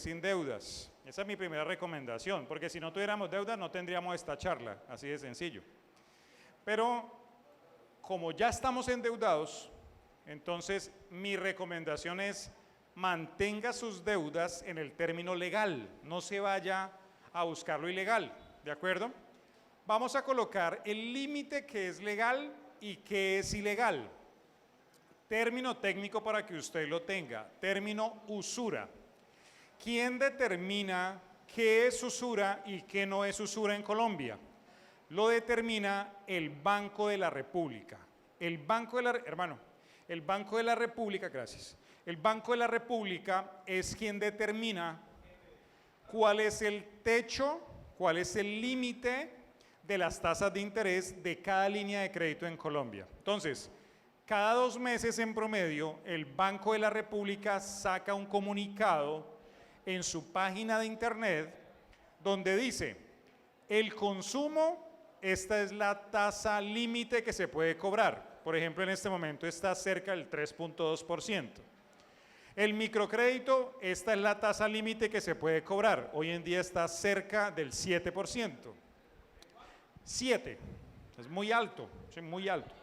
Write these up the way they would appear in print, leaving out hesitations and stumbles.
sin deudas. Esa es mi primera recomendación, porque si no tuviéramos deudas no tendríamos esta charla, así de sencillo. Pero como ya estamos endeudados, entonces mi recomendación es mantenga sus deudas en el término legal, no se vaya a buscar lo ilegal, ¿de acuerdo? Vamos a colocar el límite que es legal y que es ilegal. Término técnico para que usted lo tenga, término usura. ¿Quién determina qué es usura y qué no es usura en Colombia? Lo determina el Banco de la República. El Banco de la República, gracias. El Banco de la República es quien determina cuál es el techo, cuál es el límite de las tasas de interés de cada línea de crédito en Colombia. Entonces, cada 2 meses en promedio, el Banco de la República saca un comunicado en su página de internet donde dice, el consumo, esta es la tasa límite que se puede cobrar. Por ejemplo, en este momento está cerca del 3.2%. El microcrédito, esta es la tasa límite que se puede cobrar. Hoy en día está cerca del 7%. 7, es muy alto, sí, muy alto.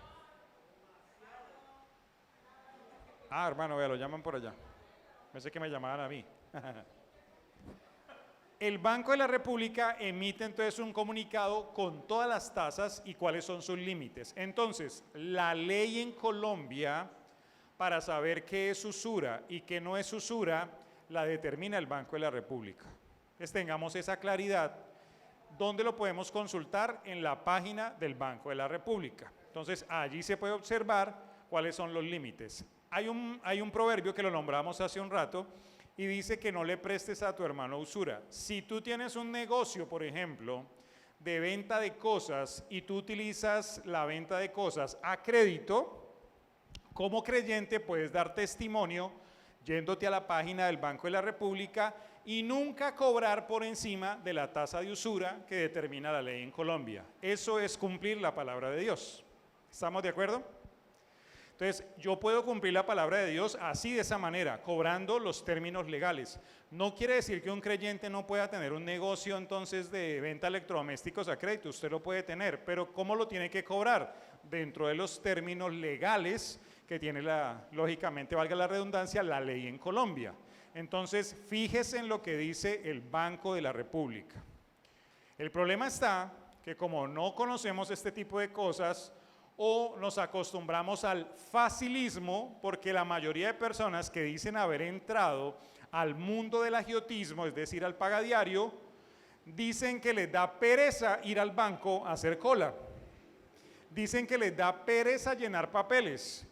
Ah, hermano, vea, lo llaman por allá. Pensé que me llamaban a mí. El Banco de la República emite entonces un comunicado con todas las tasas y cuáles son sus límites. Entonces, la ley en Colombia, para saber qué es usura y qué no es usura, la determina el Banco de la República. Entonces, tengamos esa claridad. ¿Dónde lo podemos consultar? En la página del Banco de la República. Entonces, allí se puede observar cuáles son los límites. Hay un proverbio que lo nombramos hace un rato y dice que no le prestes a tu hermano usura. Si tú tienes un negocio, por ejemplo, de venta de cosas y tú utilizas la venta de cosas a crédito, como creyente puedes dar testimonio yéndote a la página del Banco de la República y nunca cobrar por encima de la tasa de usura que determina la ley en Colombia. Eso es cumplir la palabra de Dios. ¿Estamos de acuerdo? Entonces, yo puedo cumplir la palabra de Dios así, de esa manera, cobrando los términos legales. No quiere decir que un creyente no pueda tener un negocio entonces de venta de electrodomésticos a crédito, usted lo puede tener, pero ¿cómo lo tiene que cobrar? Dentro de los términos legales que tiene lógicamente, valga la redundancia, la ley en Colombia. Entonces, fíjese en lo que dice el Banco de la República. El problema está que como no conocemos este tipo de cosas, o nos acostumbramos al facilismo, porque la mayoría de personas que dicen haber entrado al mundo del agiotismo, es decir, al pagadiario, dicen que les da pereza ir al banco a hacer cola, dicen que les da pereza llenar papeles,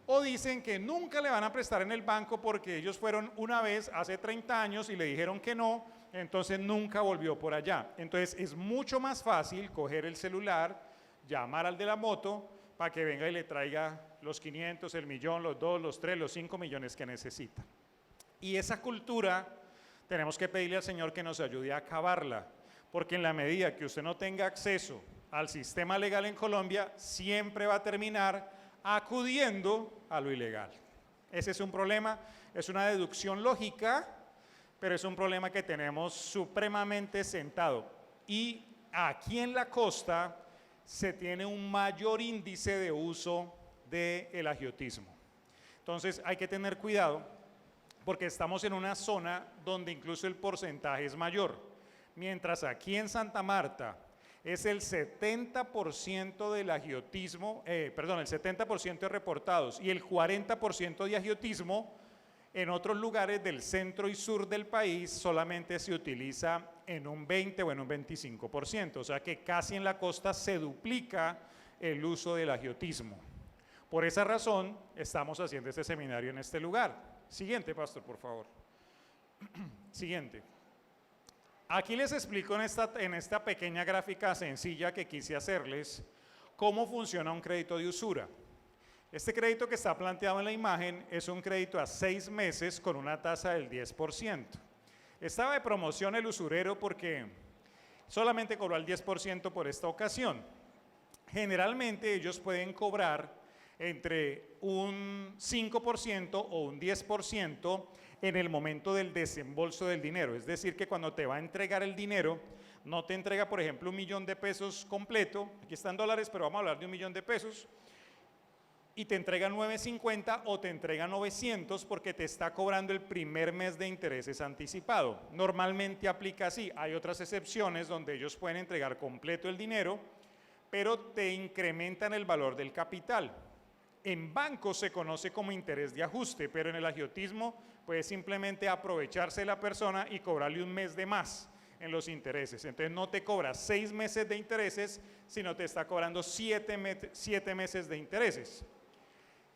o dicen que nunca le van a prestar en el banco porque ellos fueron una vez hace 30 años y le dijeron que no, entonces nunca volvió por allá. Entonces es mucho más fácil coger el celular, llamar al de la moto para que venga y le traiga los 500, el millón, los 2, los 3, los 5 millones que necesita. Y esa cultura tenemos que pedirle al Señor que nos ayude a acabarla, porque en la medida que usted no tenga acceso al sistema legal en Colombia, siempre va a terminar acudiendo a lo ilegal. Ese es un problema, es una deducción lógica, pero es un problema que tenemos supremamente sentado. Y aquí en la costa se tiene un mayor índice de uso del agiotismo. Entonces hay que tener cuidado porque estamos en una zona donde incluso el porcentaje es mayor. Mientras aquí en Santa Marta es el 70% del agiotismo, el 70% de reportados y el 40% de agiotismo, en otros lugares del centro y sur del país solamente se utiliza en un 20 o en un 25%, o sea que casi en la costa se duplica el uso del agiotismo. Por esa razón estamos haciendo este seminario en este lugar. Siguiente, pastor, por favor. Siguiente. Aquí les explico en esta pequeña gráfica sencilla que quise hacerles cómo funciona un crédito de usura. Este crédito que está planteado en la imagen es un crédito a 6 meses con una tasa del 10%. Estaba de promoción el usurero porque solamente cobró el 10% por esta ocasión. Generalmente ellos pueden cobrar entre un 5% o un 10% en el momento del desembolso del dinero. Es decir, que cuando te va a entregar el dinero, no te entrega, por ejemplo, 1.000.000 de pesos completo, aquí están dólares, pero vamos a hablar de 1.000.000 de pesos, y te entrega 950 o te entrega 900 porque te está cobrando el primer mes de intereses anticipado. Normalmente aplica así, hay otras excepciones donde ellos pueden entregar completo el dinero, pero te incrementan el valor del capital. En bancos se conoce como interés de ajuste, pero en el agiotismo puede simplemente aprovecharse de la persona y cobrarle un mes de más en los intereses. Entonces no te cobra 6 meses de intereses, sino te está cobrando 7 meses de intereses.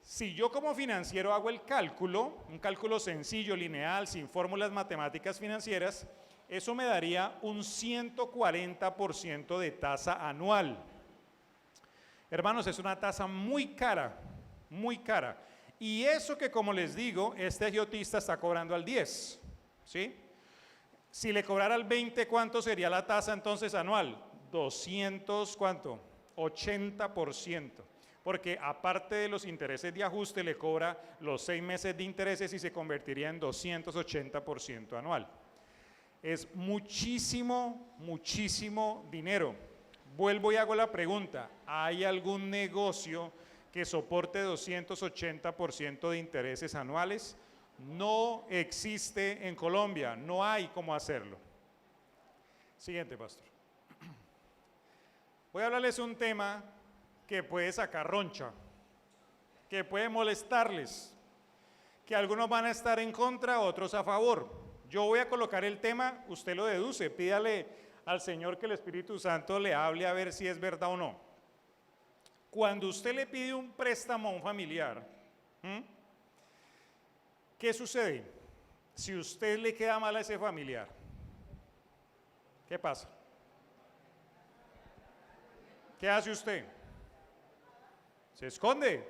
Si yo como financiero hago el cálculo, un cálculo sencillo, lineal, sin fórmulas matemáticas financieras, eso me daría un 140% de tasa anual. Hermanos, es una tasa muy cara, muy cara. Y eso que, como les digo, este agiotista está cobrando al 10, ¿sí? Si le cobrara al 20, ¿cuánto sería la tasa entonces anual? 200, ¿cuánto? 80%. Porque aparte de los intereses de ajuste, le cobra los 6 meses de intereses y se convertiría en 280% anual. Es muchísimo, muchísimo dinero. Vuelvo y hago la pregunta, ¿hay algún negocio que soporte 280% de intereses anuales? No existe en Colombia, no hay cómo hacerlo. Siguiente, pastor. Voy a hablarles un tema que puede sacar roncha, que puede molestarles, que algunos van a estar en contra, otros a favor. Yo voy a colocar el tema, usted lo deduce, pídale al Señor que el Espíritu Santo le hable a ver si es verdad o no. Cuando usted le pide un préstamo a un familiar, ¿qué sucede? Si usted le queda mal a ese familiar, ¿qué pasa? ¿Qué hace usted? Se esconde.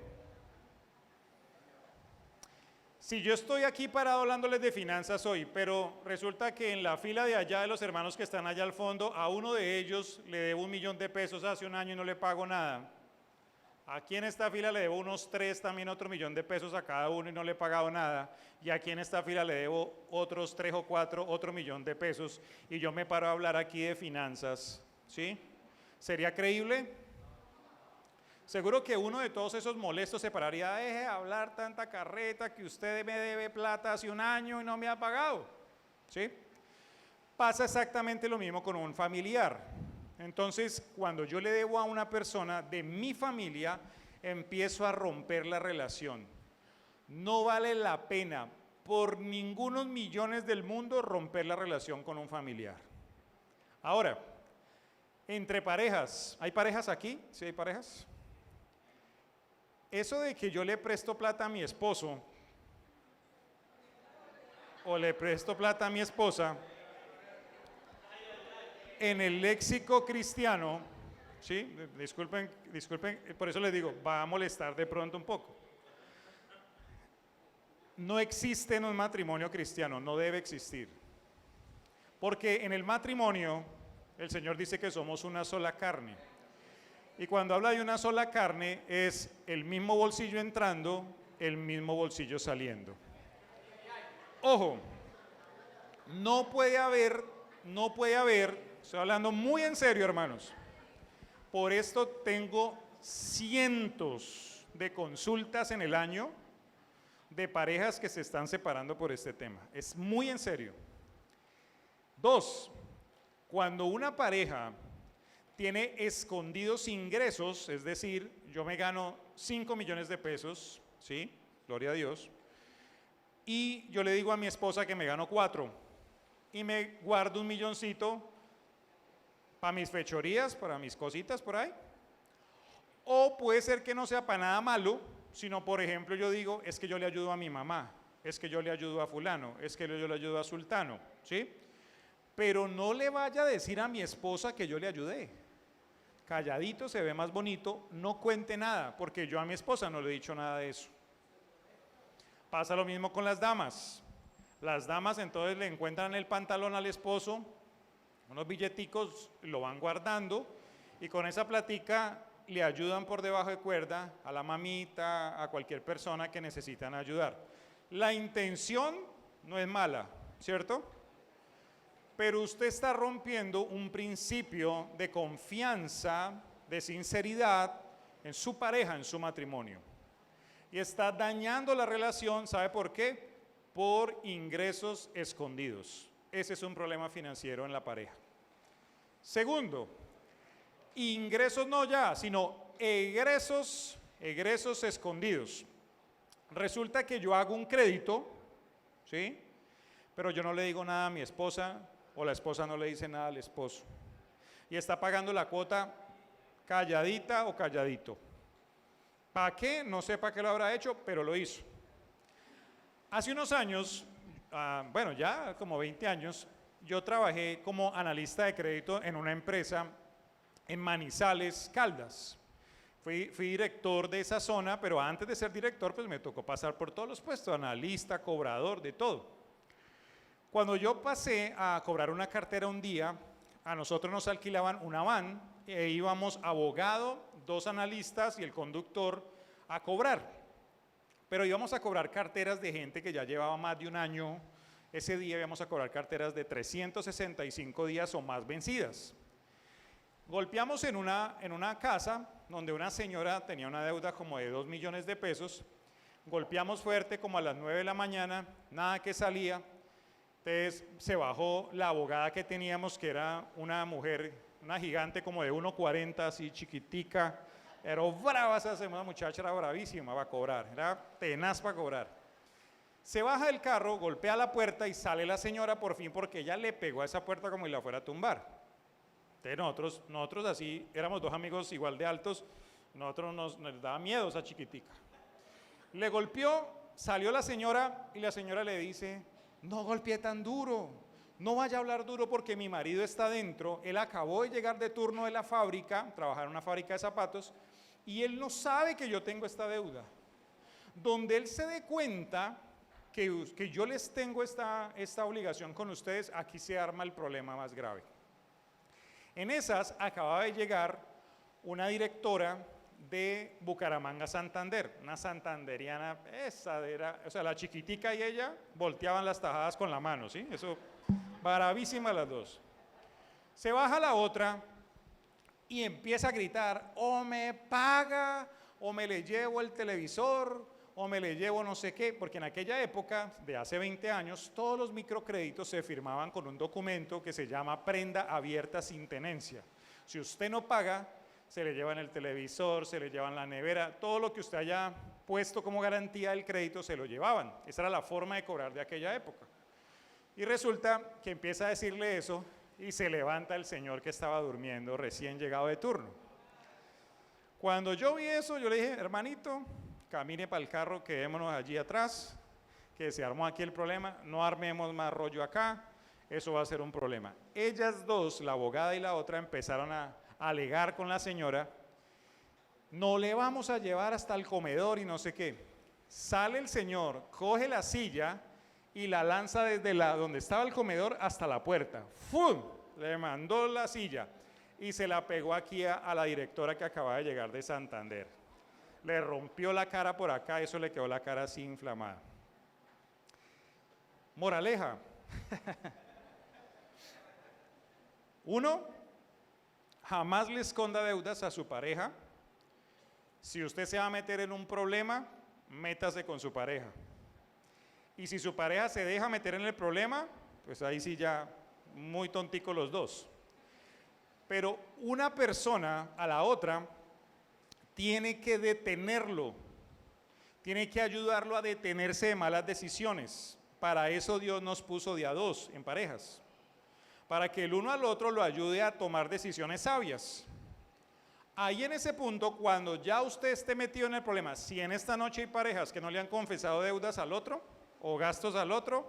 Si yo estoy aquí parado hablándoles de finanzas hoy, pero resulta que en la fila de allá de los hermanos que están allá al fondo, a uno de ellos le debo 1.000.000 de pesos hace un año y no le pago nada. Aquí en esta fila le debo unos 3, también otro 1.000.000 de pesos a cada uno y no le he pagado nada. Y aquí en esta fila le debo otros 3 o 4, otro 1.000.000 de pesos. Y yo me paro a hablar aquí de finanzas, ¿sí? ¿Sería creíble? Seguro que uno de todos esos molestos se pararía, deje de hablar tanta carreta que usted me debe plata hace un año y no me ha pagado, ¿sí? Pasa exactamente lo mismo con un familiar. Entonces, cuando yo le debo a una persona de mi familia, empiezo a romper la relación. No vale la pena por ningunos millones del mundo romper la relación con un familiar. Ahora, entre parejas, ¿hay parejas aquí? ¿Sí hay parejas? Eso de que yo le presto plata a mi esposo o le presto plata a mi esposa, en el léxico cristiano, ¿sí? Disculpen, por eso les digo, va a molestar de pronto un poco. No existe en un matrimonio cristiano, no debe existir. Porque en el matrimonio, el Señor dice que somos una sola carne. Y cuando habla de una sola carne, es el mismo bolsillo entrando, el mismo bolsillo saliendo. Ojo, no puede haber, estoy hablando muy en serio, hermanos. Por esto tengo cientos de consultas en el año de parejas que se están separando por este tema. Es muy en serio. 2, cuando una pareja tiene escondidos ingresos, es decir, yo me gano 5 millones de pesos, ¿sí? Gloria a Dios. Y yo le digo a mi esposa que me gano 4 y me guardo 1.000.000 para mis fechorías, para mis cositas por ahí. O puede ser que no sea para nada malo, sino por ejemplo yo digo, es que yo le ayudo a mi mamá, es que yo le ayudo a fulano, es que yo le ayudo a sultano, ¿sí? Pero no le vaya a decir a mi esposa que yo le ayudé. Calladito se ve más bonito, no cuente nada, porque yo a mi esposa no le he dicho nada de eso. Pasa lo mismo con las damas. Las damas entonces le encuentran el pantalón al esposo, unos billeticos, lo van guardando y con esa platica le ayudan por debajo de cuerda a la mamita, a cualquier persona que necesitan ayudar. La intención no es mala, ¿cierto? Pero usted está rompiendo un principio de confianza, de sinceridad en su pareja, en su matrimonio. Y está dañando la relación, ¿sabe por qué? Por ingresos escondidos. Ese es un problema financiero en la pareja. Segundo, ingresos no ya, sino egresos escondidos. Resulta que yo hago un crédito, ¿sí? Pero yo no le digo nada a mi esposa, o la esposa no le dice nada al esposo. Y está pagando la cuota calladita o calladito. ¿Para qué? No sé para qué lo habrá hecho, pero lo hizo. Hace unos años, bueno, ya como 20 años, yo trabajé como analista de crédito en una empresa en Manizales, Caldas. Fui director de esa zona, pero antes de ser director, pues me tocó pasar por todos los puestos, analista, cobrador, de todo. Cuando yo pasé a cobrar una cartera un día, a nosotros nos alquilaban una van e íbamos abogado, 2 analistas y el conductor a cobrar. Pero íbamos a cobrar carteras de gente que ya llevaba más de un año. Ese día íbamos a cobrar carteras de 365 días o más vencidas. Golpeamos en una casa donde una señora tenía una deuda como de 2 millones de pesos. Golpeamos fuerte como a las 9 de la mañana, nada que salía. Entonces se bajó la abogada que teníamos, que era una mujer, una gigante como de 1,40, así chiquitica. Era brava esa muchacha, era bravísima para cobrar, era tenaz para cobrar. Se baja del carro, golpea la puerta y sale la señora por fin porque ella le pegó a esa puerta como si la fuera a tumbar. Entonces nosotros así, éramos 2 amigos igual de altos, nosotros nos daba miedo esa chiquitica. Le golpeó, salió la señora y la señora le dice: no golpee tan duro, no vaya a hablar duro porque mi marido está dentro, él acabó de llegar de turno de la fábrica, trabajar en una fábrica de zapatos, y él no sabe que yo tengo esta deuda. Donde él se dé cuenta que yo les tengo esta obligación con ustedes, aquí se arma el problema más grave. En esas acababa de llegar una directora de Bucaramanga, Santander, una santanderiana, esa era, o sea, la chiquitica y ella volteaban las tajadas con la mano, ¿sí? Eso, bravísimas las dos. Se baja la otra y empieza a gritar: o me paga, o me le llevo el televisor, o me le llevo no sé qué, porque en aquella época, de hace 20 años, todos los microcréditos se firmaban con un documento que se llama prenda abierta sin tenencia. Si usted no paga, se le llevan el televisor, se le llevan la nevera, todo lo que usted haya puesto como garantía del crédito se lo llevaban. Esa era la forma de cobrar de aquella época. Y resulta que empieza a decirle eso y se levanta el señor que estaba durmiendo, recién llegado de turno. Cuando yo vi eso, yo le dije: hermanito, camine para el carro, quedémonos allí atrás, que se armó aquí el problema, no armemos más rollo acá, eso va a ser un problema. Ellas dos, la abogada y la otra, empezaron a alegar con la señora: no le vamos a llevar hasta el comedor y no sé qué. Sale el señor, coge la silla y la lanza desde donde estaba el comedor hasta la puerta. ¡Fum! Le mandó la silla y se la pegó aquí a la directora que acababa de llegar de Santander. Le rompió la cara por acá, eso le quedó la cara así inflamada. Moraleja. 1, jamás le esconda deudas a su pareja. Si usted se va a meter en un problema, métase con su pareja. Y si su pareja se deja meter en el problema, pues ahí sí ya muy tonticos los dos. Pero una persona a la otra tiene que detenerlo, tiene que ayudarlo a detenerse de malas decisiones. Para eso Dios nos puso de a 2 en parejas, para que el uno al otro lo ayude a tomar decisiones sabias. Ahí en ese punto, cuando ya usted esté metido en el problema, si en esta noche hay parejas que no le han confesado deudas al otro o gastos al otro,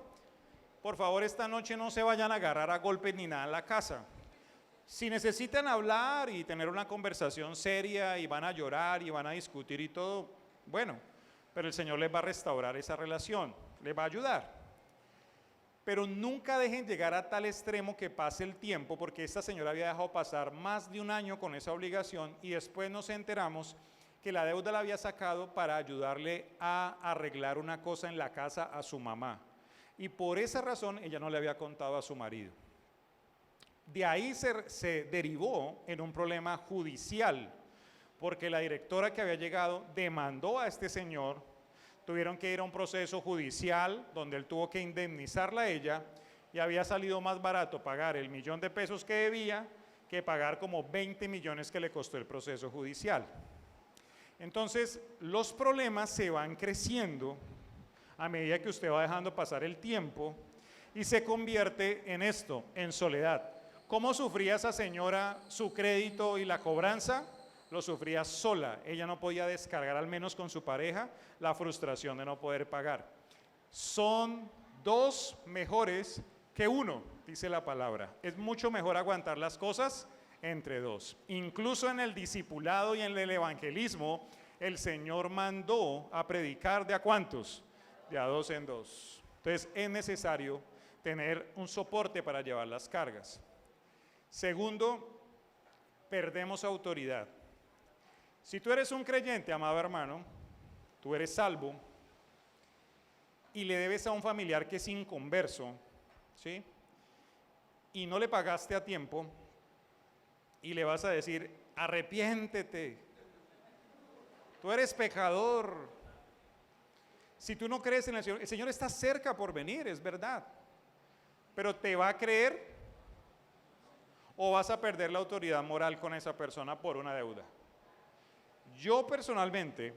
por favor esta noche no se vayan a agarrar a golpes ni nada en la casa. Si necesitan hablar y tener una conversación seria y van a llorar y van a discutir y todo, bueno, pero el Señor les va a restaurar esa relación, les va a ayudar. Pero nunca dejen llegar a tal extremo que pase el tiempo, porque esta señora había dejado pasar más de un año con esa obligación y después nos enteramos que la deuda la había sacado para ayudarle a arreglar una cosa en la casa a su mamá. Y por esa razón ella no le había contado a su marido. De ahí se derivó en un problema judicial, porque la directora que había llegado demandó a este señor. Tuvieron que ir a un proceso judicial donde él tuvo que indemnizarla a ella y había salido más barato pagar el $1.000.000 que debía que pagar como 20 millones que le costó el proceso judicial. Entonces, los problemas se van creciendo a medida que usted va dejando pasar el tiempo y se convierte en esto, en soledad. ¿Cómo sufría esa señora su crédito y la cobranza? Lo sufría sola, ella no podía descargar, al menos con su pareja, la frustración de no poder pagar. Son dos mejores que uno, dice la palabra. Es mucho mejor aguantar las cosas entre dos. Incluso en el discipulado y en el evangelismo, el Señor mandó a predicar ¿de a cuántos? De a dos en dos. Entonces es necesario tener un soporte para llevar las cargas. Segundo, perdemos autoridad. Si tú eres un creyente, amado hermano, tú eres salvo y le debes a un familiar que es inconverso, ¿sí? Y no le pagaste a tiempo y le vas a decir, arrepiéntete, tú eres pecador. Si tú no crees en el Señor está cerca por venir, es verdad, pero ¿te va a creer o vas a perder la autoridad moral con esa persona por una deuda? Yo personalmente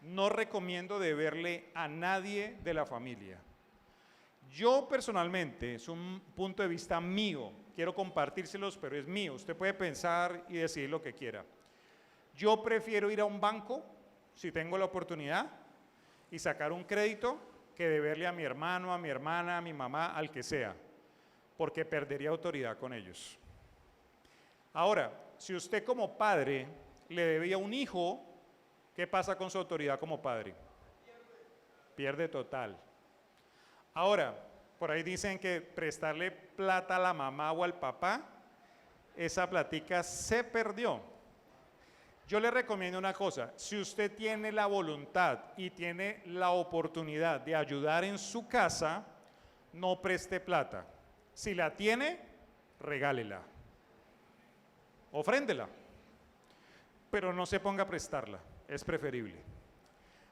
no recomiendo deberle a nadie de la familia. Yo personalmente, es un punto de vista mío, quiero compartírselos, pero es mío. Usted puede pensar y decidir lo que quiera. Yo prefiero ir a un banco, si tengo la oportunidad, y sacar un crédito que deberle a mi hermano, a mi hermana, a mi mamá, al que sea, porque perdería autoridad con ellos. Ahora, si usted como padre le debía a un hijo, ¿qué pasa con su autoridad como padre? Pierde total. Ahora, por ahí dicen que prestarle plata a la mamá o al papá, esa platica se perdió. Yo le recomiendo una cosa, si usted tiene la voluntad y tiene la oportunidad de ayudar en su casa, no preste plata. Si la tiene, regálela. Ofréndela, pero no se ponga a prestarla, es preferible.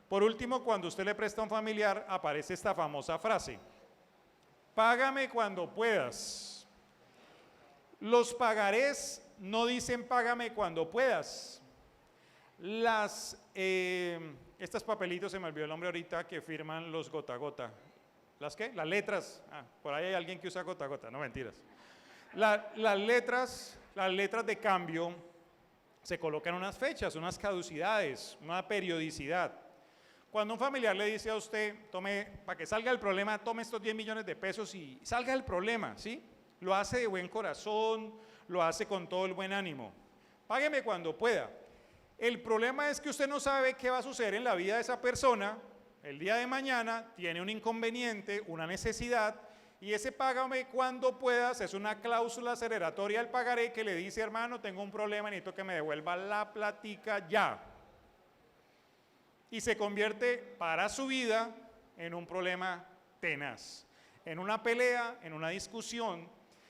Por último, cuando usted le presta a un familiar, aparece esta famosa frase, págame cuando puedas. Los pagarés no dicen págame cuando puedas. Estos papelitos, se me olvidó el nombre ahorita, que firman los gota a gota. ¿Las qué? Las letras. Por ahí hay alguien que usa gota a gota, no mentiras. Las letras de cambio se colocan unas fechas, unas caducidades, una periodicidad. Cuando un familiar le dice a usted, tome, para que salga el problema, tome estos 10 millones de pesos y salga el problema, ¿sí? Lo hace de buen corazón, lo hace con todo el buen ánimo. Págueme cuando pueda. El problema es que usted no sabe qué va a suceder en la vida de esa persona. El día de mañana tiene un inconveniente, una necesidad, y ese págame cuando puedas es una cláusula aceleratoria del pagaré que le dice, hermano, tengo un problema, necesito que me devuelva la platica ya. Y se convierte para su vida en un problema tenaz, en una pelea, en una discusión.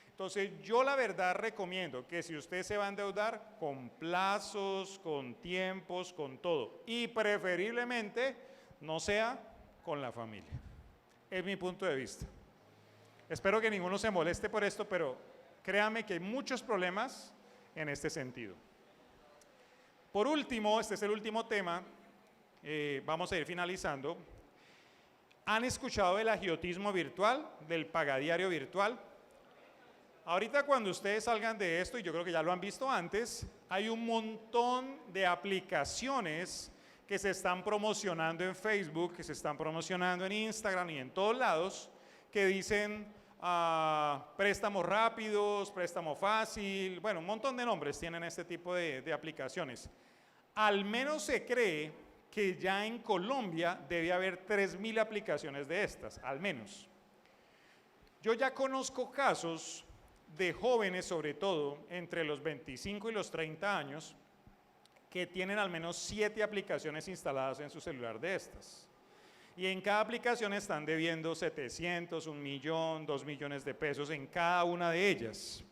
Entonces yo la verdad recomiendo que si usted se va a endeudar, con plazos, con tiempos, con todo, y preferiblemente no sea con la familia. Es mi punto de vista. Espero que ninguno se moleste por esto, pero créame que hay muchos problemas en este sentido. Por último, este es el último tema, vamos a ir finalizando. ¿Han escuchado del agiotismo virtual, del pagadiario virtual? Ahorita cuando ustedes salgan de esto, y yo creo que ya lo han visto antes, hay un montón de aplicaciones que se están promocionando en Facebook, que se están promocionando en Instagram y en todos lados, que dicen préstamos rápidos, préstamo fácil, bueno, un montón de nombres tienen este tipo de aplicaciones. Al menos se cree que ya en Colombia debe haber 3.000 aplicaciones de estas, al menos. Yo ya conozco casos de jóvenes, sobre todo entre los 25 y los 30 años, que tienen al menos 7 aplicaciones instaladas en su celular de estas. Y en cada aplicación están debiendo 700, 1 millón, 2 millones de pesos en cada una de ellas.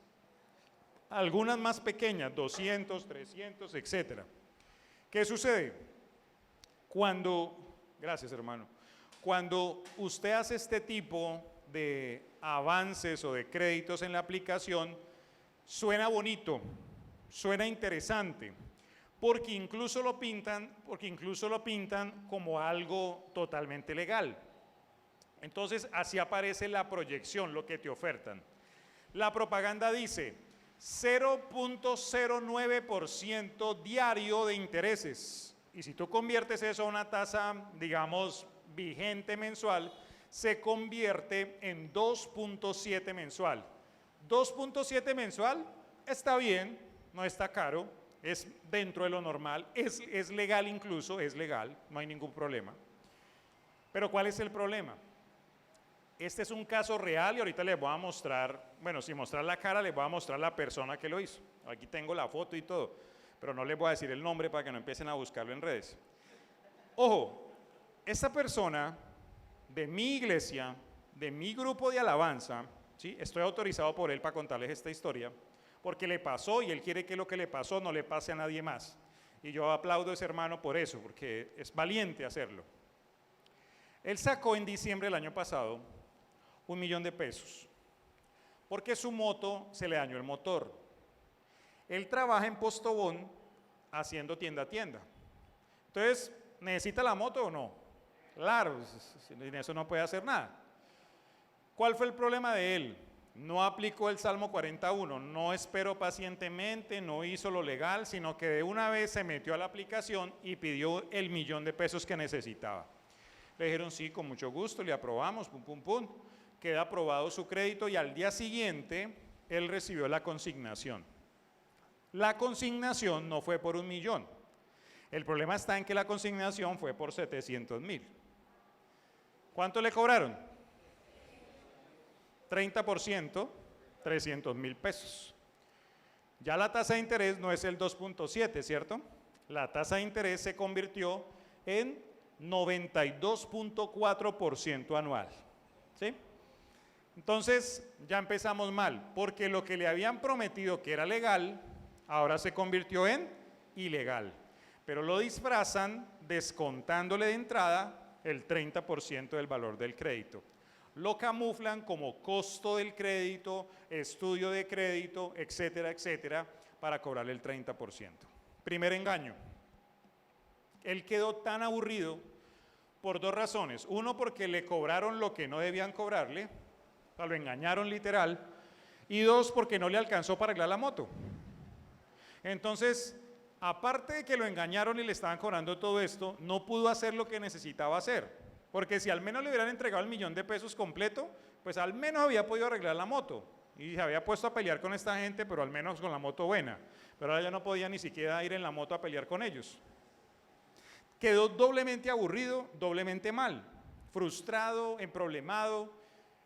Algunas más pequeñas, 200, 300, etcétera. ¿Qué sucede? Gracias hermano, cuando usted hace este tipo de avances o de créditos en la aplicación, suena bonito, suena interesante, porque incluso lo pintan como algo totalmente legal. Entonces, así aparece la proyección, lo que te ofertan. La propaganda dice 0.09% diario de intereses. Y si tú conviertes eso a una tasa, digamos, vigente mensual, se convierte en 2.7 mensual. 2.7 mensual está bien, no está caro, es dentro de lo normal, es legal incluso, es legal, no hay ningún problema. Pero ¿cuál es el problema? Este es un caso real y ahorita les voy a mostrar, bueno, sin mostrar la cara, les voy a mostrar la persona que lo hizo. Aquí tengo la foto y todo, pero no les voy a decir el nombre para que no empiecen a buscarlo en redes. Ojo, esta persona de mi iglesia, de mi grupo de alabanza, ¿sí? Estoy autorizado por él para contarles esta historia, porque le pasó y él quiere que lo que le pasó no le pase a nadie más. Y yo aplaudo a ese hermano por eso, porque es valiente hacerlo. Él sacó en diciembre del año pasado 1 millón de pesos, porque su moto se le dañó el motor. Él trabaja en Postobón haciendo tienda a tienda. Entonces, ¿necesita la moto o no? Claro, sin eso no puede hacer nada. ¿Cuál fue el problema de él? No aplicó el Salmo 41, no esperó pacientemente, no hizo lo legal, sino que de una vez se metió a la aplicación y pidió el 1 millón de pesos que necesitaba. Le dijeron sí, con mucho gusto, le aprobamos, pum, pum, pum. Queda aprobado su crédito y al día siguiente él recibió la consignación. La consignación no fue por 1 millón. El problema está en que la consignación fue por 700,000. ¿Cuánto le cobraron? 30%, 300,000 pesos. Ya la tasa de interés no es el 2.7, ¿cierto? La tasa de interés se convirtió en 92.4% anual, ¿sí? Entonces, ya empezamos mal, porque lo que le habían prometido que era legal, ahora se convirtió en ilegal. Pero lo disfrazan descontándole de entrada el 30% del valor del crédito. Lo camuflan como costo del crédito, estudio de crédito, etcétera, etcétera, para cobrarle el 30%. Primer engaño. Él quedó tan aburrido por 2 razones. Uno, porque le cobraron lo que no debían cobrarle, o sea, lo engañaron literal. Y 2, porque no le alcanzó para arreglar la moto. Entonces, aparte de que lo engañaron y le estaban cobrando todo esto, no pudo hacer lo que necesitaba hacer. Porque si al menos le hubieran entregado el 1 millón de pesos completo, pues al menos había podido arreglar la moto. Y se había puesto a pelear con esta gente, pero al menos con la moto buena. Pero ahora ya no podía ni siquiera ir en la moto a pelear con ellos. Quedó doblemente aburrido, doblemente mal, frustrado, emproblemado.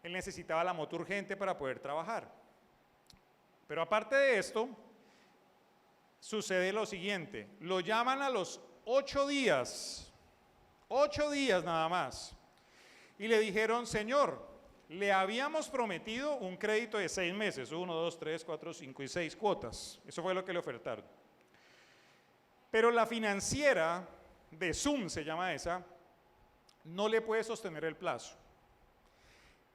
Él necesitaba la moto urgente para poder trabajar. Pero aparte de esto, sucede lo siguiente. Lo llaman a los 8 días. 8 días nada más. Y le dijeron, señor, le habíamos prometido un crédito de 6 meses, 1, 2, 3, 4, 5 y 6 cuotas. Eso fue lo que le ofertaron. Pero la financiera de Zoom, se llama esa, no le puede sostener el plazo.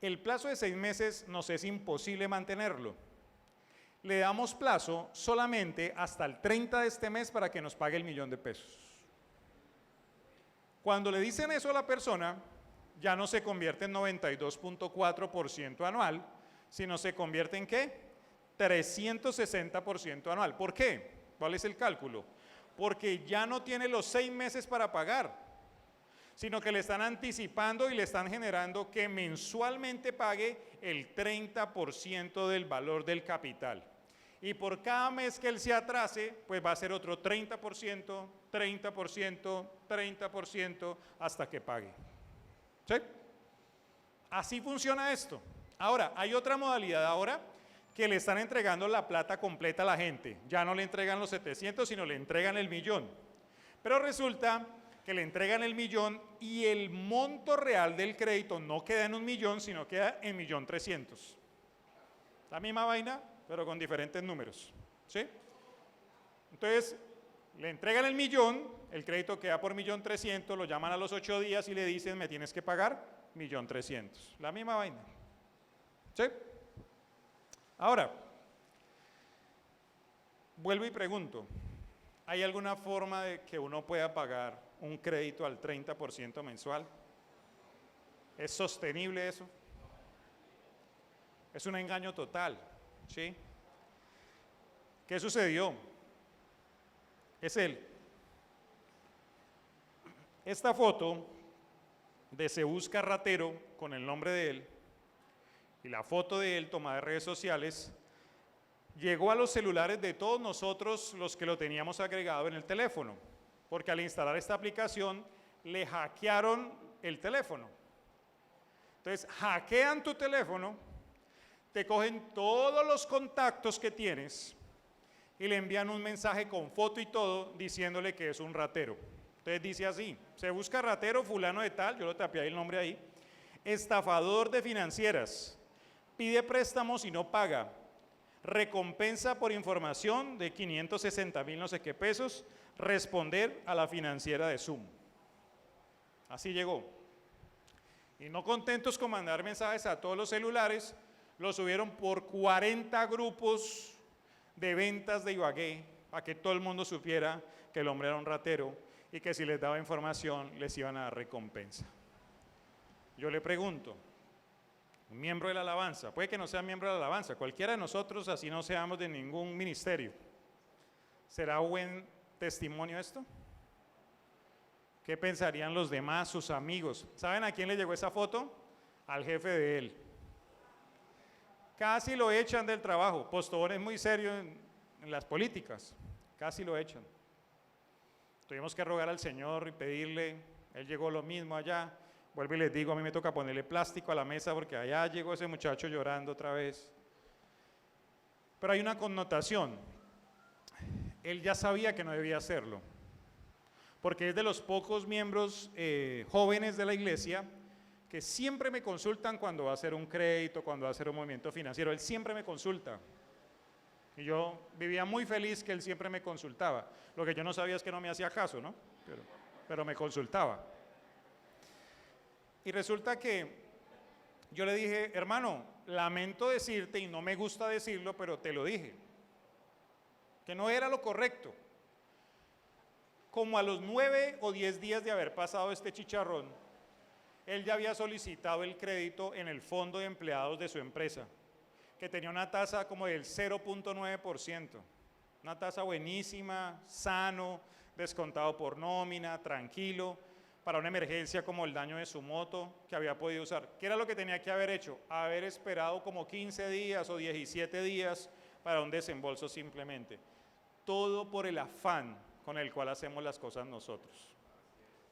El plazo de 6 meses nos es imposible mantenerlo. Le damos plazo solamente hasta el 30 de este mes para que nos pague el 1 millón de pesos. Cuando le dicen eso a la persona, ya no se convierte en 92.4% anual, sino se convierte en ¿qué? 360% anual. ¿Por qué? ¿Cuál es el cálculo? Porque ya no tiene los 6 meses para pagar, sino que le están anticipando y le están generando que mensualmente pague el 30% del valor del capital. Y por cada mes que él se atrase, pues va a ser otro 30%, 30%, 30% hasta que pague. ¿Sí? Así funciona esto. Ahora, hay otra modalidad ahora que le están entregando la plata completa a la gente. Ya no le entregan los 700, sino le entregan el millón. Pero resulta que le entregan el millón y el monto real del crédito no queda en 1.000.000, sino queda en 1.300.000. La misma vaina, pero con diferentes números. ¿Sí? Entonces, le entregan el millón, el crédito queda por 1.300.000, lo llaman a los 8 días y le dicen, me tienes que pagar 1.300.000. La misma vaina. ¿Sí? Ahora, vuelvo y pregunto, ¿hay alguna forma de que uno pueda pagar un crédito al 30% mensual? ¿Es sostenible eso? Es un engaño total, ¿sí? ¿Qué sucedió? Es él. Esta foto de Se Busca Ratero con el nombre de él y la foto de él tomada de redes sociales llegó a los celulares de todos nosotros los que lo teníamos agregado en el teléfono, porque al instalar esta aplicación le hackearon el teléfono. Entonces, hackean tu teléfono, te cogen todos los contactos que tienes y le envían un mensaje con foto y todo diciéndole que es un ratero. Entonces dice así, se busca ratero fulano de tal, yo lo tapé ahí el nombre ahí, estafador de financieras, pide préstamos y no paga, recompensa por información de 560.000 no sé qué pesos, responder a la financiera de Zoom. Así llegó. Y no contentos con mandar mensajes a todos los celulares, lo subieron por 40 grupos de ventas de Ibagué para que todo el mundo supiera que el hombre era un ratero y que si les daba información les iban a dar recompensa. Yo le pregunto, un miembro de la alabanza, puede que no sea miembro de la alabanza, cualquiera de nosotros, así no seamos de ningún ministerio, ¿será buen testimonio esto? ¿Qué pensarían los demás, sus amigos? ¿Saben a quién le llegó esa foto? Al jefe de él. Casi lo echan del trabajo. Postobón es muy serio en las políticas. Casi lo echan. Tuvimos que rogar al Señor y pedirle. Él llegó lo mismo allá. Vuelvo y les digo, a mí me toca ponerle plástico a la mesa porque allá llegó ese muchacho llorando otra vez. Pero hay una connotación. Él ya sabía que no debía hacerlo. Porque es de los pocos miembros jóvenes de la iglesia que siempre me consultan cuando va a hacer un crédito, cuando va a hacer un movimiento financiero. Él siempre me consulta. Y yo vivía muy feliz que él siempre me consultaba. Lo que yo no sabía es que no me hacía caso, ¿no? Pero me consultaba. Y resulta que yo le dije, hermano, lamento decirte, y no me gusta decirlo, pero te lo dije, que no era lo correcto. Como a los 9 o 10 días de haber pasado este chicharrón, él ya había solicitado el crédito en el fondo de empleados de su empresa, que tenía una tasa como del 0.9%, una tasa buenísima, sano, descontado por nómina, tranquilo, para una emergencia como el daño de su moto que había podido usar. ¿Qué era lo que tenía que haber hecho? Haber esperado como 15 días o 17 días para un desembolso simplemente. Todo por el afán con el cual hacemos las cosas nosotros.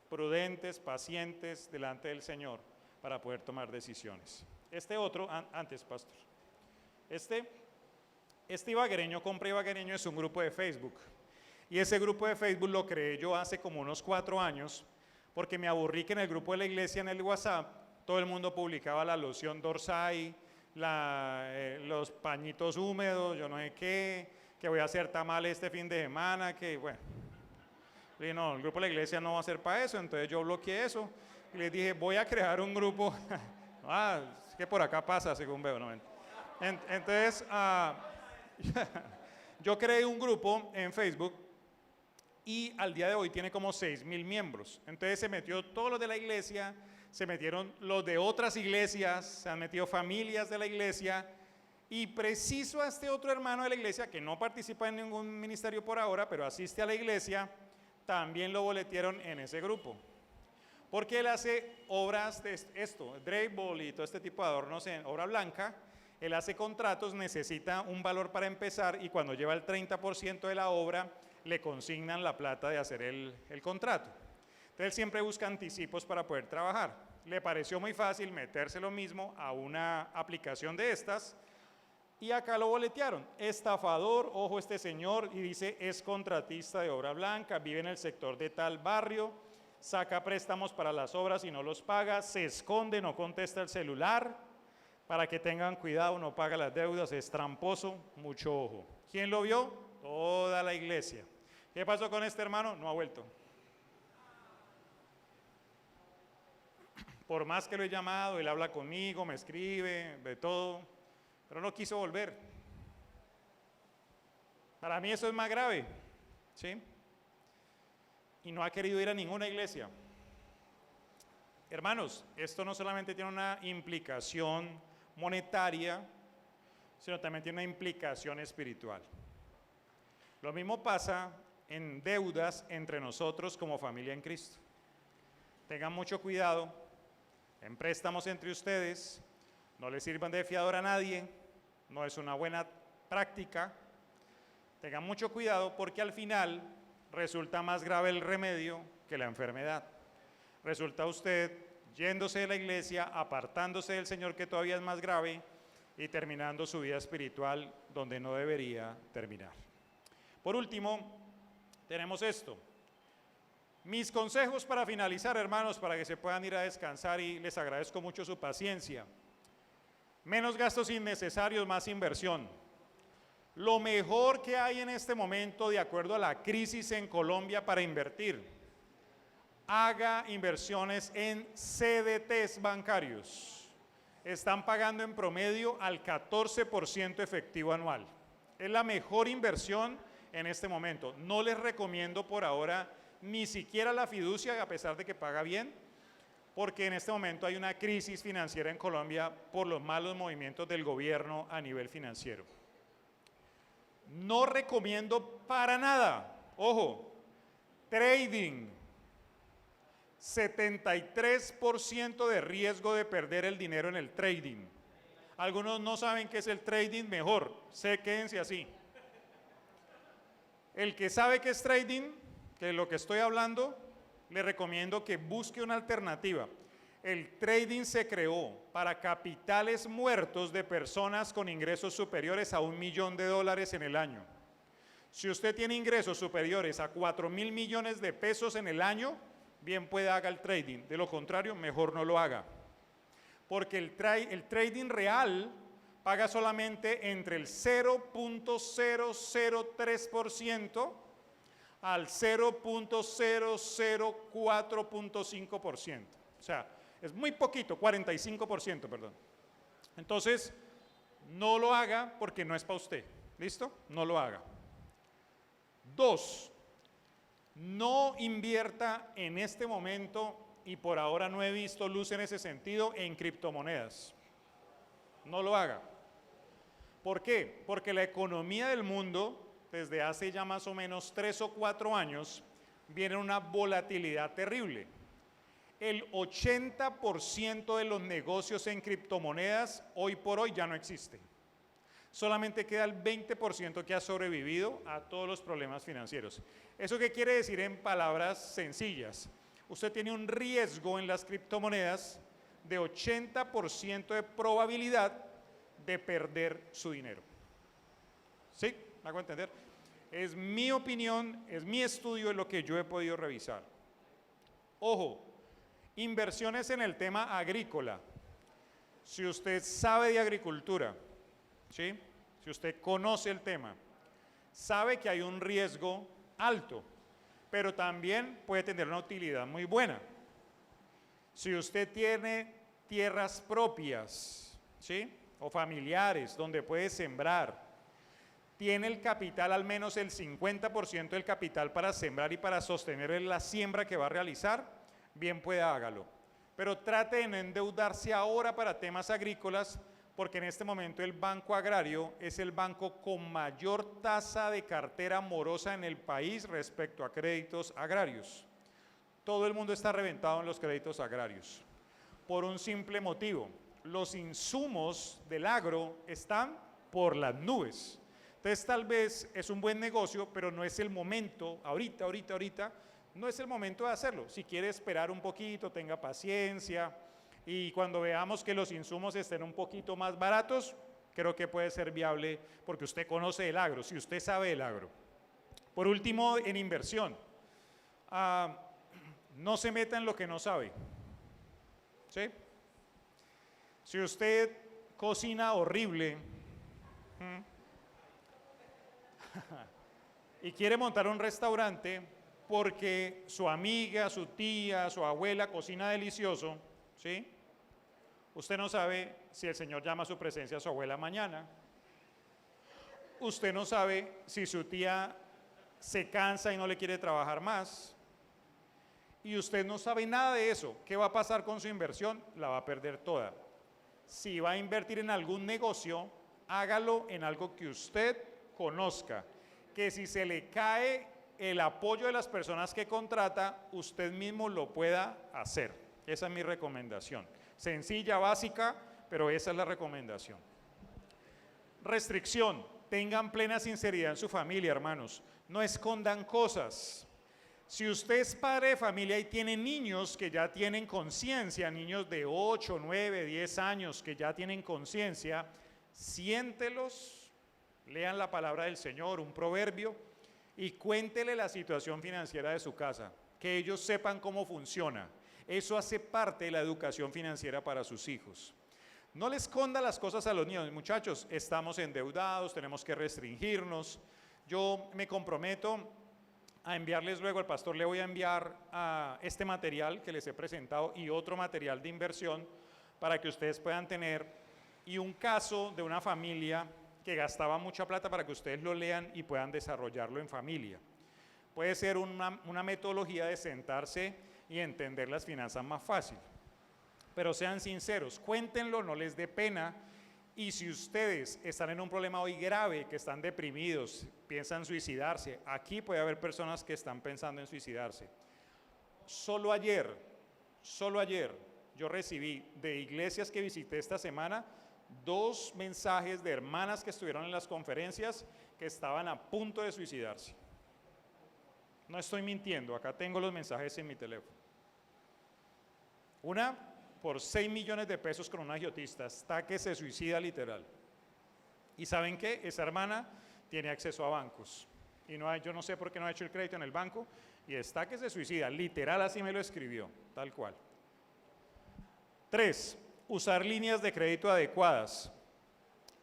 Prudentes, pacientes delante del Señor para poder tomar decisiones. Este otro, antes, pastor, este ibaguereño, Compra Ibaguereño, es un grupo de Facebook. Y ese grupo de Facebook lo creé yo hace como unos 4 años, porque me aburrí que en el grupo de la iglesia, en el WhatsApp, todo el mundo publicaba la loción Dorsai, los pañitos húmedos, yo no sé qué, que voy a hacer tamales este fin de semana, que bueno. Y no, el grupo de la iglesia no va a ser para eso, entonces yo bloqueé eso y les dije, voy a crear un grupo, es que por acá pasa, según veo, ¿no? Entonces, yo creé un grupo en Facebook y al día de hoy tiene como 6.000 miembros. Entonces se metió todos los de la iglesia, se metieron los de otras iglesias, se han metido familias de la iglesia y preciso a este otro hermano de la iglesia que no participa en ningún ministerio por ahora, pero asiste a la iglesia, también lo boletearon en ese grupo. Porque él hace obras de esto, drapeball y todo este tipo de adornos en obra blanca. Él hace contratos, necesita un valor para empezar y cuando lleva el 30% de la obra, le consignan la plata de hacer el contrato. Entonces él siempre busca anticipos para poder trabajar. le pareció muy fácil meterse lo mismo a una aplicación de estas y acá lo boletearon. Estafador, ojo este señor, y dice es contratista de obra blanca, vive en el sector de tal barrio, saca préstamos para las obras y no los paga, se esconde, no contesta el celular, para que tengan cuidado, no paga las deudas, es tramposo, mucho ojo. ¿Quién lo vio? Toda la iglesia. ¿Qué pasó con este hermano? No ha vuelto. Por más que lo he llamado, él habla conmigo, me escribe, de todo, pero no quiso volver. Para mí eso es más grave, ¿sí? Y no ha querido ir a ninguna iglesia. Hermanos, esto no solamente tiene una implicación monetaria, sino también tiene una implicación espiritual. Lo mismo pasa en deudas entre nosotros como familia en Cristo. Tengan mucho cuidado en préstamos entre ustedes, no le sirvan de fiador a nadie, no es una buena práctica. Tengan mucho cuidado porque al final resulta más grave el remedio que la enfermedad. Resulta usted yéndose de la iglesia, apartándose del Señor, que todavía es más grave, y terminando su vida espiritual donde no debería terminar. Por último, tenemos esto. Mis consejos para finalizar, hermanos, para que se puedan ir a descansar, y les agradezco mucho su paciencia. Menos gastos innecesarios, más inversión. Lo mejor que hay en este momento, de acuerdo a la crisis en Colombia, para invertir, haga inversiones en CDTs bancarios. Están pagando en promedio al 14% efectivo anual. Es la mejor inversión en este momento. No les recomiendo por ahora ni siquiera la fiducia, a pesar de que paga bien, porque en este momento hay una crisis financiera en Colombia por los malos movimientos del gobierno a nivel financiero. No recomiendo para nada, ojo, trading, 73% de riesgo de perder el dinero en el trading. Algunos no saben qué es el trading, mejor, quédense así. El que sabe qué es trading, que de lo que estoy hablando, le recomiendo que busque una alternativa. El trading se creó para capitales muertos de personas con ingresos superiores a $1 millón en el año. Si usted tiene ingresos superiores a 4.000 millones de pesos en el año, bien puede haga el trading. De lo contrario, mejor no lo haga. Porque el trading real paga solamente entre el 0.003% al 0.004.5%. O sea, es muy poquito, 45%, perdón. Entonces, no lo haga porque no es para usted. ¿Listo? No lo haga. 2, no invierta en este momento, y por ahora no he visto luz en ese sentido, en criptomonedas. No lo haga. ¿Por qué? Porque la economía del mundo, desde hace ya más o menos 3 o 4 años, viene una volatilidad terrible. El 80% de los negocios en criptomonedas hoy por hoy ya no existen. Solamente queda el 20% que ha sobrevivido a todos los problemas financieros. ¿Eso qué quiere decir en palabras sencillas? Usted tiene un riesgo en las criptomonedas de 80% de probabilidad de perder su dinero. ¿Sí? ¿Me hago entender? Es mi opinión, es mi estudio, es lo que yo he podido revisar. Ojo, inversiones en el tema agrícola. Si usted sabe de agricultura, ¿sí? Si usted conoce el tema, sabe que hay un riesgo alto, pero también puede tener una utilidad muy buena. Si usted tiene tierras propias, ¿sí? O familiares donde puede sembrar, tiene el capital, al menos el 50% del capital para sembrar y para sostener la siembra que va a realizar, bien puede hágalo. Pero trate de no endeudarse ahora para temas agrícolas, porque en este momento el Banco Agrario es el banco con mayor tasa de cartera morosa en el país respecto a créditos agrarios. Todo el mundo está reventado en los créditos agrarios, por un simple motivo: los insumos del agro están por las nubes. Entonces tal vez es un buen negocio, pero no es el momento, ahorita, no es el momento de hacerlo. Si quiere esperar un poquito, tenga paciencia, y cuando veamos que los insumos estén un poquito más baratos, creo que puede ser viable porque usted conoce el agro, si usted sabe el agro. Por último, en inversión, no se meta en lo que no sabe. ¿Sí? Si usted cocina horrible y quiere montar un restaurante porque su amiga, su tía, su abuela cocina delicioso, ¿sí? Usted no sabe si el Señor llama a su presencia a su abuela mañana. Usted no sabe si su tía se cansa y no le quiere trabajar más. Y usted no sabe nada de eso. ¿Qué va a pasar con su inversión? La va a perder toda. Si va a invertir en algún negocio, hágalo en algo que usted conozca. Que si se le cae el apoyo de las personas que contrata, usted mismo lo pueda hacer. Esa es mi recomendación. Sencilla, básica, pero esa es la recomendación. Restricción. Tengan plena sinceridad en su familia, hermanos. No escondan cosas. Si usted es padre de familia y tiene niños que ya tienen conciencia, niños de 8, 9, 10 años que ya tienen conciencia, siéntelos, lean la palabra del Señor, un proverbio, y cuéntele la situación financiera de su casa, que ellos sepan cómo funciona. Eso hace parte de la educación financiera para sus hijos. No le esconda las cosas a los niños, muchachos, estamos endeudados, tenemos que restringirnos. Yo me comprometo a enviarles luego, al pastor le voy a enviar este material que les he presentado y otro material de inversión para que ustedes puedan tener, y un caso de una familia que gastaba mucha plata para que ustedes lo lean y puedan desarrollarlo en familia. Puede ser una metodología de sentarse y entender las finanzas más fácil. Pero sean sinceros, cuéntenlo, no les dé pena. Y si ustedes están en un problema hoy grave, que están deprimidos, piensan suicidarse, aquí puede haber personas que están pensando en suicidarse. Solo ayer, yo recibí de iglesias que visité esta semana 2 mensajes de hermanas que estuvieron en las conferencias que estaban a punto de suicidarse. No estoy mintiendo, acá tengo los mensajes en mi teléfono. Una por 6 millones de pesos con una agiotista, está que se suicida literal. ¿Y saben qué? Esa hermana tiene acceso a bancos. Y yo no sé por qué no ha hecho el crédito en el banco, y está que se suicida, literal así me lo escribió, tal cual. 3, usar líneas de crédito adecuadas.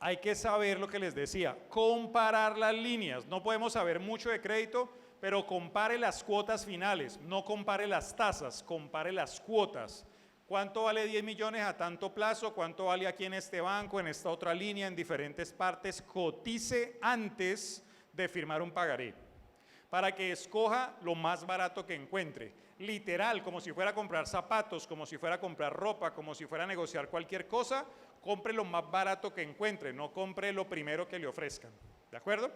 Hay que saber lo que les decía, comparar las líneas. No podemos saber mucho de crédito, pero compare las cuotas finales, no compare las tasas, compare las cuotas. ¿Cuánto vale 10 millones a tanto plazo? ¿Cuánto vale aquí en este banco, en esta otra línea, en diferentes partes? Cotice antes de firmar un pagaré, para que escoja lo más barato que encuentre. Literal, como si fuera a comprar zapatos, como si fuera a comprar ropa, como si fuera a negociar cualquier cosa, compre lo más barato que encuentre, no compre lo primero que le ofrezcan. ¿De acuerdo?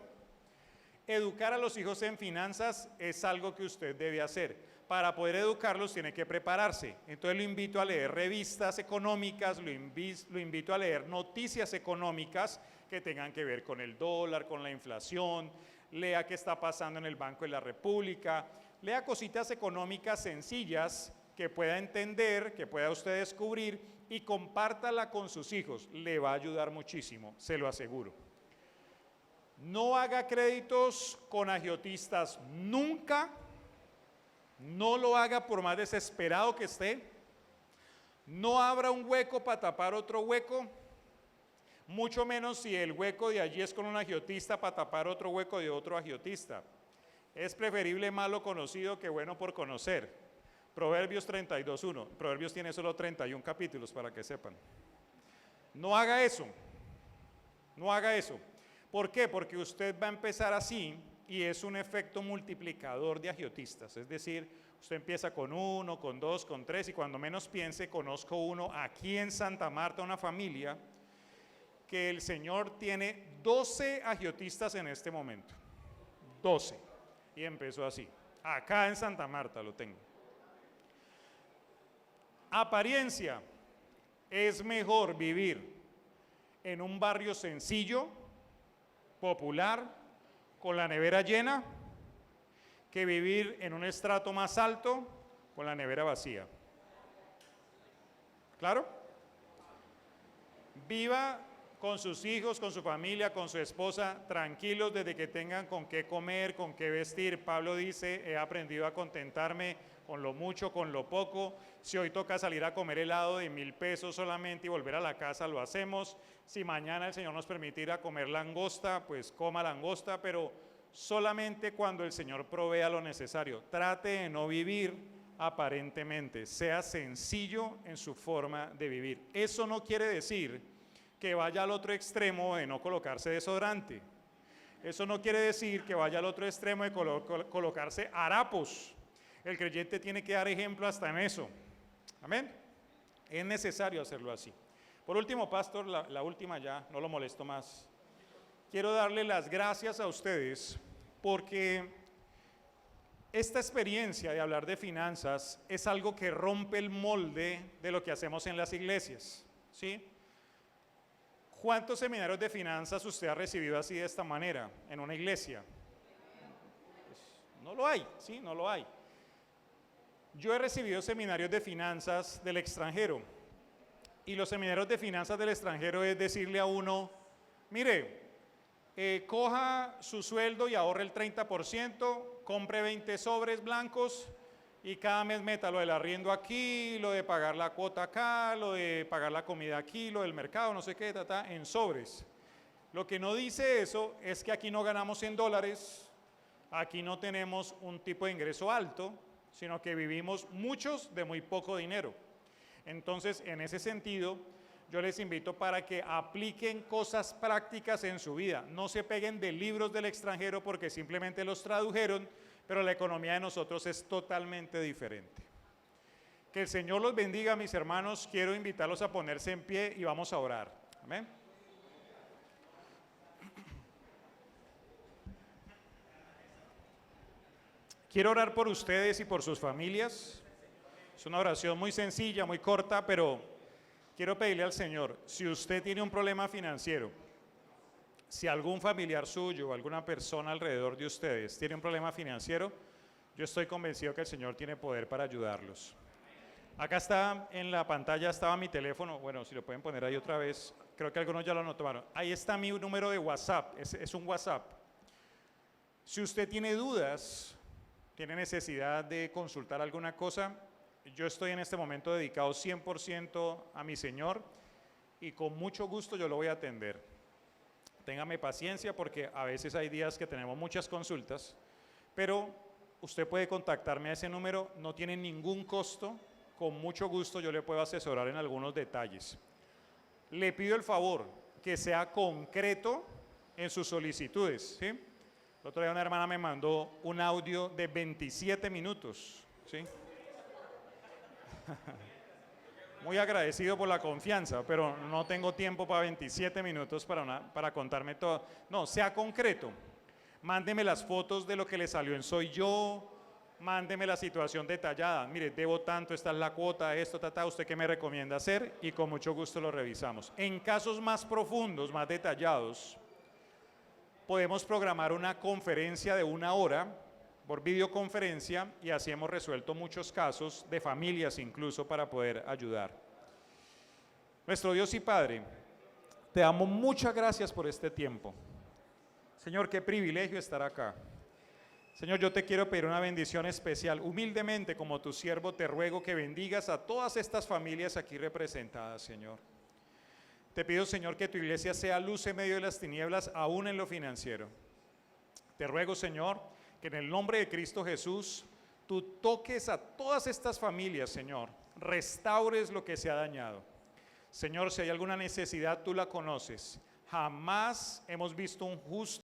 Educar a los hijos en finanzas es algo que usted debe hacer. Para poder educarlos tiene que prepararse. Entonces lo invito a leer revistas económicas, lo invito a leer noticias económicas que tengan que ver con el dólar, con la inflación, lea qué está pasando en el Banco de la República, lea cositas económicas sencillas que pueda entender, que pueda usted descubrir, y compártala con sus hijos. Le va a ayudar muchísimo, se lo aseguro. No haga créditos con agiotistas nunca. No lo haga por más desesperado que esté. No abra un hueco para tapar otro hueco, mucho menos si el hueco de allí es con un agiotista para tapar otro hueco de otro agiotista. Es preferible malo conocido que bueno por conocer. Proverbios 32:1. Proverbios tiene solo 31 capítulos para que sepan. No haga eso. No haga eso. ¿Por qué? Porque usted va a empezar así y es un efecto multiplicador de agiotistas. Es decir, usted empieza con 1, con 2, con 3 y cuando menos piense, conozco uno aquí en Santa Marta, una familia, que el señor tiene 12 agiotistas en este momento. 12. Y empezó así. Acá en Santa Marta lo tengo. Apariencia. Es mejor vivir en un barrio sencillo, popular, con la nevera llena, que vivir en un estrato más alto con la nevera vacía. ¿Claro? Viva con sus hijos, con su familia, con su esposa, tranquilos desde que tengan con qué comer, con qué vestir. Pablo dice, he aprendido a contentarme con lo mucho, con lo poco. Si hoy toca salir a comer helado de 1.000 pesos solamente y volver a la casa, lo hacemos. Si mañana el Señor nos permite ir a comer langosta, pues coma langosta, pero solamente cuando el Señor provea lo necesario. Trate de no vivir aparentemente, sea sencillo en su forma de vivir. Eso no quiere decir que vaya al otro extremo de no colocarse desodorante. Eso no quiere decir que vaya al otro extremo de colocarse harapos. El creyente tiene que dar ejemplo hasta en eso. Amén. Es necesario hacerlo así. Por último, pastor, la última ya, no lo molesto más. Quiero darle las gracias a ustedes porque esta experiencia de hablar de finanzas es algo que rompe el molde de lo que hacemos en las iglesias, ¿sí? ¿Cuántos seminarios de finanzas usted ha recibido así de esta manera en una iglesia? Pues, no lo hay, ¿sí? No lo hay. Yo he recibido seminarios de finanzas del extranjero y los seminarios de finanzas del extranjero es decirle a uno, mire, coja su sueldo y ahorre el 30%, compre 20 sobres blancos y cada mes meta lo del arriendo aquí, lo de pagar la cuota acá, lo de pagar la comida aquí, lo del mercado, no sé qué, en sobres. Lo que no dice eso es que aquí no ganamos en dólares, aquí no tenemos un tipo de ingreso alto, sino que vivimos muchos de muy poco dinero. Entonces, en ese sentido, yo les invito para que apliquen cosas prácticas en su vida. No se peguen de libros del extranjero porque simplemente los tradujeron, pero la economía de nosotros es totalmente diferente. Que el Señor los bendiga, mis hermanos. Quiero invitarlos a ponerse en pie y vamos a orar. Amén. Quiero orar por ustedes y por sus familias. Es una oración muy sencilla, muy corta, pero quiero pedirle al Señor, si usted tiene un problema financiero, si algún familiar suyo o alguna persona alrededor de ustedes tiene un problema financiero, yo estoy convencido que el Señor tiene poder para ayudarlos. Acá está en la pantalla, estaba mi teléfono, bueno, si lo pueden poner ahí otra vez, creo que algunos ya lo notaron. Ahí está mi número de WhatsApp, es un WhatsApp. Si usted tiene dudas, tiene necesidad de consultar alguna cosa, yo estoy en este momento dedicado 100% a mi Señor y con mucho gusto yo lo voy a atender. Téngame paciencia porque a veces hay días que tenemos muchas consultas, pero usted puede contactarme a ese número, no tiene ningún costo, con mucho gusto yo le puedo asesorar en algunos detalles. Le pido el favor que sea concreto en sus solicitudes, ¿sí? El otro día una hermana me mandó un audio de 27 minutos, ¿sí? Muy agradecido por la confianza, pero no tengo tiempo para 27 minutos para contarme todo. No, sea concreto. Mándeme las fotos de lo que le salió en Soy Yo, mándeme la situación detallada. Mire, debo tanto, esta es la cuota, esto, ¿usted qué me recomienda hacer? Y con mucho gusto lo revisamos. En casos más profundos, más detallados, podemos programar una conferencia de 1 hora por videoconferencia y así hemos resuelto muchos casos de familias incluso para poder ayudar. Nuestro Dios y Padre, te damos muchas gracias por este tiempo. Señor, qué privilegio estar acá. Señor, yo te quiero pedir una bendición especial. Humildemente, como tu siervo, te ruego que bendigas a todas estas familias aquí representadas, Señor. Te pido, Señor, que tu iglesia sea luz en medio de las tinieblas, aún en lo financiero. Te ruego, Señor, que en el nombre de Cristo Jesús, tú toques a todas estas familias, Señor, restaures lo que se ha dañado. Señor, si hay alguna necesidad, tú la conoces. Jamás hemos visto un justo